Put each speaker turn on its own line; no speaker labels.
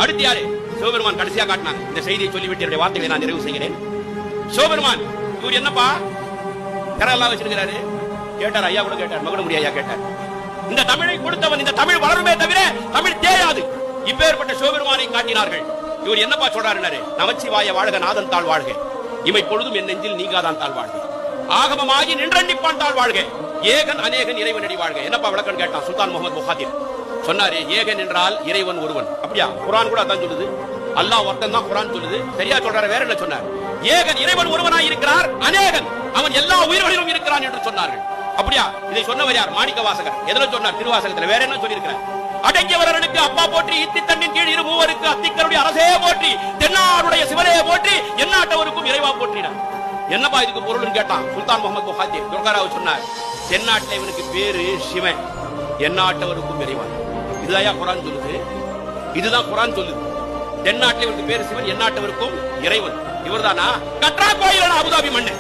அடுத்து யாரு? சிவபெருமான் கடைசியா காட்டினாங்க. இந்த செய்தியை சொல்லிவிட்டு என்னுடைய வார்த்தைகளை நான் நிறைவு செய்கிறேன். சிவபெருமான் இவர் என்னப்பா கரெல்லாம் வச்சிருக்கிறாரு கேட்டார். ஐயா கூட கேட்டார், மகுட முடியா கேட்டார். இந்த தமிழை கொடுத்தவன், இந்த தமிழ் வளருமே தவிர தமிழ் தேயாது. இப்பேற்பட்ட சிவபெருமானை காட்டினார்கள். இவர் என்னப்பா சொல்றாரு? நமச்சிவாய வாழ்க, நாதன் தாழ் வாழ்க, இமை பொழுதும் என் நெஞ்சில் நீங்காதான் தாழ் வாழ்க, ஆகமமாகி நின்றண்டிப்பான் தாழ் வாழ்க, ஏகன் அநேகன் இறைவனடி வாழ்க. என்னப்பா விளக்கம் கேட்டான் சுல்தான் முகமது புகாதிர். சொன்னாரு, ஏகன் என்றால் இறைவன் ஒருவன். அப்படியா? குரான் கூட அதான் சொல்லுது. அல்லாஹ் ஒருத்தன் தான் குரான் சொல்லுது. சரியா சொல்றாரு? வேற என்ன சொன்னார்? ஏகன் இறைவன் ஒருவனாய் இருக்கிறார், அநேகன் அவன் எல்லா உயிர்களிலும் இருக்கிறான் என்று சொன்னார்கள். அப்படியா? இதை சொன்னவர் யார்? மாணிக்க வாசகர். எதுல சொன்னார்? திருவாசகத்துல. வேற என்ன சொல்லியிருக்கிறார்? அடங்கியவர்களுக்கு அப்பா போற்றி, இத்தி தண்ணின் கீழ் இரு மூவருக்கு அத்திக்கருடைய அரசே போற்றி, தென்னாடுடைய சிவனே போற்றி, எந்நாட்டவருக்கும் இறைவா போற்றினார். என்னப்பா இதுக்கு பொருள்னு கேட்டான் சுல்தான் முகமது புகாதி. துர்காராவ் சொன்னார், தென்னாட்டில் இவனுக்கு பேரு சிவன், எந்நாட்டவருக்கும் இறைவன். இதுதான் குரான் சொல்லுது. இதுதான் குரான் சொல்லுது. தென்னாட்டில் இவனுக்கு பேரு சிவன், எந்நாட்டவருக்கும் இறைவன். இவர்தானா? கற்றா கோயில் அபுதாபி மண்ணு.